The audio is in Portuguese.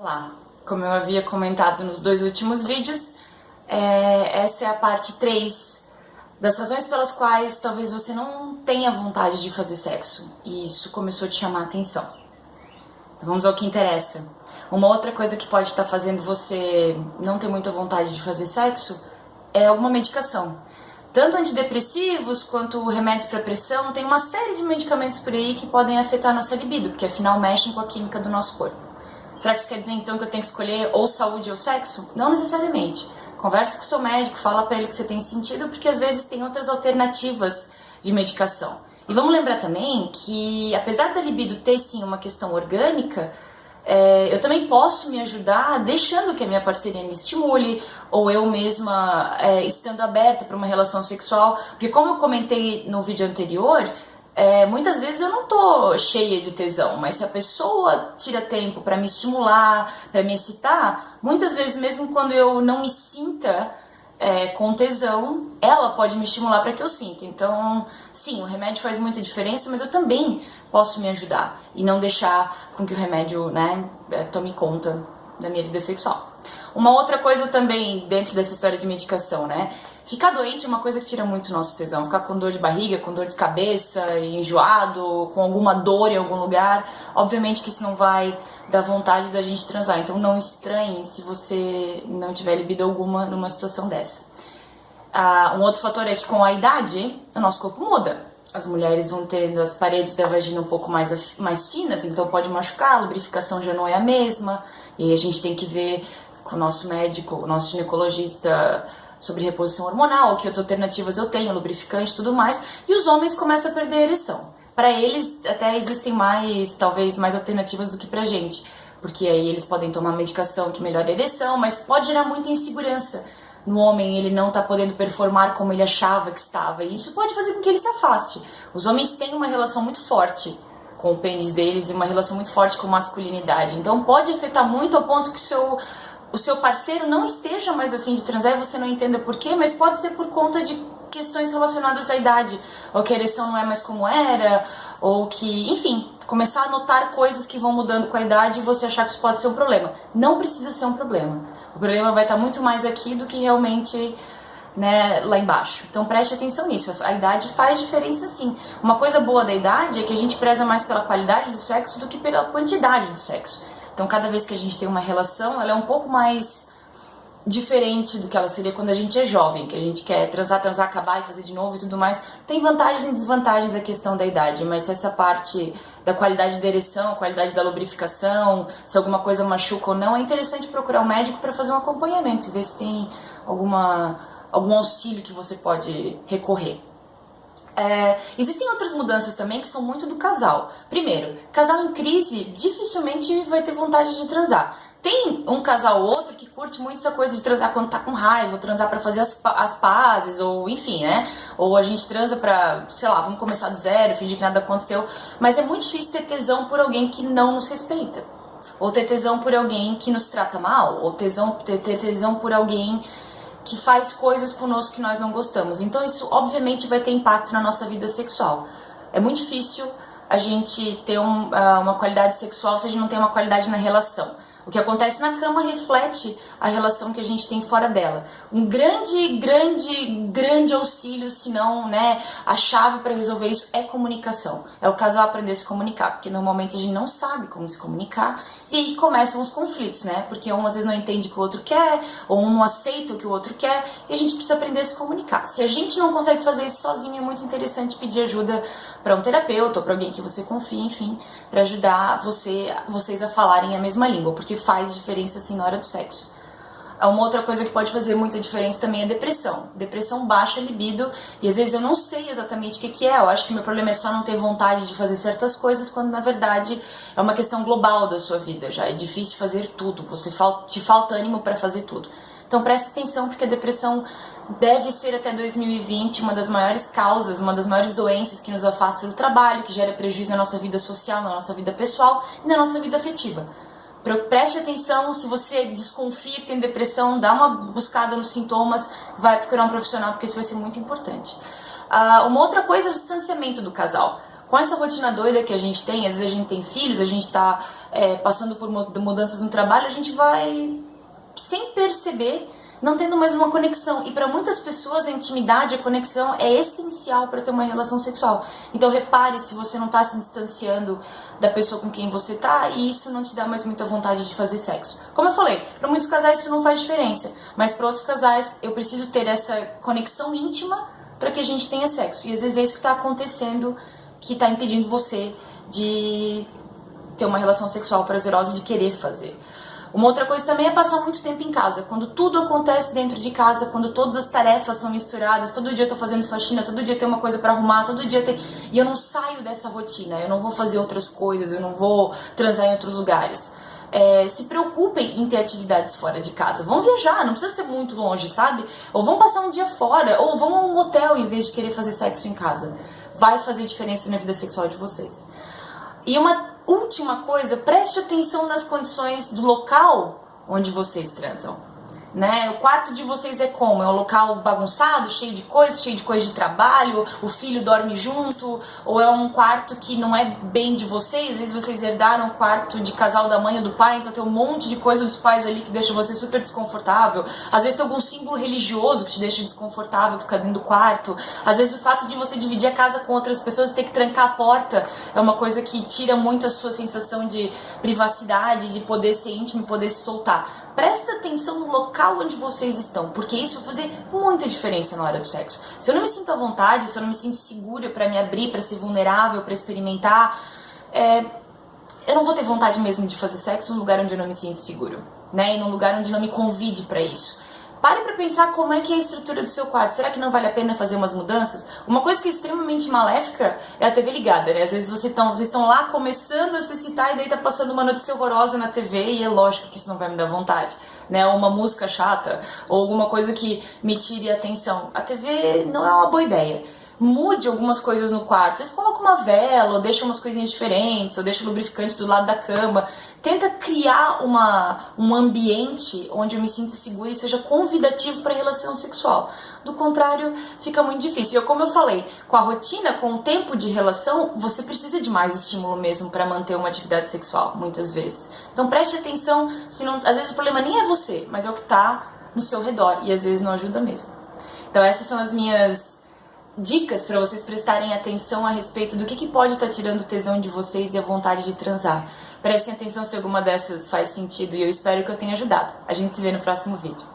Olá, como eu havia comentado nos dois últimos vídeos, essa é a parte 3 das razões pelas quais talvez você não tenha vontade de fazer sexo e isso começou a te chamar a atenção. Então vamos ao que interessa. Uma outra coisa que pode estar fazendo você não ter muita vontade de fazer sexo é alguma medicação. Tanto antidepressivos quanto remédios para pressão, tem uma série de medicamentos por aí que podem afetar a nossa libido, porque afinal mexem com a química do nosso corpo. Será que isso quer dizer então que eu tenho que escolher ou saúde ou sexo? Não necessariamente. Converse com o seu médico, fala pra ele o que você tem sentido, porque às vezes tem outras alternativas de medicação. E vamos lembrar também que, apesar da libido ter sim uma questão orgânica, eu também posso me ajudar deixando que a minha parceria me estimule, ou eu mesma estando aberta para uma relação sexual, porque como eu comentei no vídeo anterior, muitas vezes eu não tô cheia de tesão, mas se a pessoa tira tempo pra me estimular, pra me excitar, muitas vezes mesmo quando eu não me sinta com tesão, ela pode me estimular para que eu sinta. Então, sim, o remédio faz muita diferença, mas eu também posso me ajudar e não deixar com que o remédio, tome conta da minha vida sexual. Uma outra coisa também dentro dessa história de medicação, ficar doente é uma coisa que tira muito nosso tesão. Ficar com dor de barriga, com dor de cabeça, enjoado, com alguma dor em algum lugar, obviamente que isso não vai dar vontade da gente transar. Então não estranhe se você não tiver libido alguma numa situação dessa. Um outro fator é que com a idade, o nosso corpo muda. As mulheres vão tendo as paredes da vagina um pouco mais finas, então pode machucar, a lubrificação já não é a mesma. E aí a gente tem que ver com o nosso médico, o nosso ginecologista, sobre reposição hormonal, que outras alternativas eu tenho, lubrificante e tudo mais. E os homens começam a perder a ereção. Para eles até existem talvez mais alternativas do que pra gente. Porque aí eles podem tomar medicação que melhora a ereção, mas pode gerar muita insegurança no homem, ele não tá podendo performar como ele achava que estava. E isso pode fazer com que ele se afaste. Os homens têm uma relação muito forte com o pênis deles e uma relação muito forte com a masculinidade. Então pode afetar muito ao ponto que o seu parceiro não esteja mais a fim de transar e você não entenda por quê, mas pode ser por conta de questões relacionadas à idade, ou que a ereção não é mais como era, ou que, enfim, começar a notar coisas que vão mudando com a idade e você achar que isso pode ser um problema. Não precisa ser um problema. O problema vai estar muito mais aqui do que realmente lá embaixo. Então preste atenção nisso, a idade faz diferença sim. Uma coisa boa da idade é que a gente preza mais pela qualidade do sexo do que pela quantidade do sexo. Então cada vez que a gente tem uma relação, ela é um pouco mais diferente do que ela seria quando a gente é jovem, que a gente quer transar, acabar e fazer de novo e tudo mais. Tem vantagens e desvantagens a questão da idade, mas se essa parte da qualidade da ereção, qualidade da lubrificação, se alguma coisa machuca ou não, é interessante procurar um médico para fazer um acompanhamento e ver se tem algum auxílio que você pode recorrer. Existem outras mudanças também que são muito do casal. Primeiro, casal em crise dificilmente vai ter vontade de transar. Tem um casal ou outro que curte muito essa coisa de transar quando tá com raiva, ou transar pra fazer as pazes, ou enfim, Ou a gente transa pra, sei lá, vamos começar do zero, fingir que nada aconteceu. Mas é muito difícil ter tesão por alguém que não nos respeita. Ou ter tesão por alguém que nos trata mal, ou ter tesão por alguém que faz coisas conosco que nós não gostamos. Então isso obviamente vai ter impacto na nossa vida sexual. É muito difícil a gente ter uma qualidade sexual se a gente não tem uma qualidade na relação. O que acontece na cama reflete a relação que a gente tem fora dela. Um grande auxílio, se não, a chave para resolver isso é comunicação. É o casal aprender a se comunicar, porque normalmente a gente não sabe como se comunicar e aí começam os conflitos, Porque um às vezes não entende o que o outro quer, ou um não aceita o que o outro quer, e a gente precisa aprender a se comunicar. Se a gente não consegue fazer isso sozinho, é muito interessante pedir ajuda para um terapeuta ou para alguém que você confie, enfim, para ajudar vocês a falarem a mesma língua, porque faz diferença assim na hora do sexo. Uma outra coisa que pode fazer muita diferença também é depressão. Depressão baixa a libido e às vezes eu não sei exatamente o que é. Eu acho que meu problema é só não ter vontade de fazer certas coisas, quando na verdade é uma questão global da sua vida. Já é difícil fazer tudo, te falta ânimo para fazer tudo. Então preste atenção, porque a depressão deve ser até 2020 uma das maiores causas, uma das maiores doenças que nos afasta do trabalho, que gera prejuízo na nossa vida social, na nossa vida pessoal e na nossa vida afetiva. Preste atenção, se você desconfia que tem depressão, dá uma buscada nos sintomas, vai procurar um profissional, porque isso vai ser muito importante. Uma outra coisa é o distanciamento do casal. Com essa rotina doida que a gente tem, às vezes a gente tem filhos, a gente tá passando por mudanças no trabalho, a gente vai, sem perceber, não tendo mais uma conexão. E para muitas pessoas a intimidade, a conexão é essencial para ter uma relação sexual. Então repare se você não está se distanciando da pessoa com quem você tá e isso não te dá mais muita vontade de fazer sexo. Como eu falei, para muitos casais isso não faz diferença, mas para outros casais eu preciso ter essa conexão íntima para que a gente tenha sexo. E às vezes é isso que está acontecendo, que está impedindo você de ter uma relação sexual prazerosa e de querer fazer. Uma outra coisa também é passar muito tempo em casa. Quando tudo acontece dentro de casa, quando todas as tarefas são misturadas, todo dia eu tô fazendo faxina, todo dia tem uma coisa pra arrumar, todo dia tem... E eu não saio dessa rotina, eu não vou fazer outras coisas, eu não vou transar em outros lugares. Se preocupem em ter atividades fora de casa. Vão viajar, não precisa ser muito longe, sabe? Ou vão passar um dia fora, ou vão a um hotel em vez de querer fazer sexo em casa. Vai fazer diferença na vida sexual de vocês. E uma última coisa, preste atenção nas condições do local onde vocês transam. Né? O quarto de vocês é como? É um local bagunçado, cheio de coisa de trabalho, o filho dorme junto, ou é um quarto que não é bem de vocês? Às vezes vocês herdaram o quarto de casal da mãe ou do pai, então tem um monte de coisa dos pais ali que deixa você super desconfortável. Às vezes tem algum símbolo religioso que te deixa desconfortável, ficar dentro do quarto. Às vezes o fato de você dividir a casa com outras pessoas e ter que trancar a porta é uma coisa que tira muito a sua sensação de privacidade, de poder ser íntimo e poder se soltar. Presta atenção no local onde vocês estão, porque isso vai fazer muita diferença na hora do sexo. Se eu não me sinto à vontade, se eu não me sinto segura pra me abrir, pra ser vulnerável, pra experimentar, eu não vou ter vontade mesmo de fazer sexo num lugar onde eu não me sinto seguro, né? E num lugar onde não me convide pra isso. Pare pra pensar como é que é a estrutura do seu quarto. Será que não vale a pena fazer umas mudanças? Uma coisa que é extremamente maléfica é a TV ligada, né? Às vezes vocês estão lá começando a se excitar e daí tá passando uma notícia horrorosa na TV e é lógico que isso não vai me dar vontade, né? Ou uma música chata, ou alguma coisa que me tire a atenção. A TV não é uma boa ideia. Mude algumas coisas no quarto. Vocês colocam uma vela, ou deixam umas coisinhas diferentes, ou deixam o lubrificante do lado da cama. Tenta criar um ambiente onde eu me sinta segura e seja convidativo para a relação sexual. Do contrário, fica muito difícil. Como eu falei, com a rotina, com o tempo de relação, você precisa de mais estímulo mesmo para manter uma atividade sexual, muitas vezes. Então preste atenção, às vezes o problema nem é você, mas é o que está no seu redor e às vezes não ajuda mesmo. Então essas são as minhas dicas para vocês prestarem atenção a respeito do que pode estar tirando o tesão de vocês e a vontade de transar. Prestem atenção se alguma dessas faz sentido e eu espero que eu tenha ajudado. A gente se vê no próximo vídeo.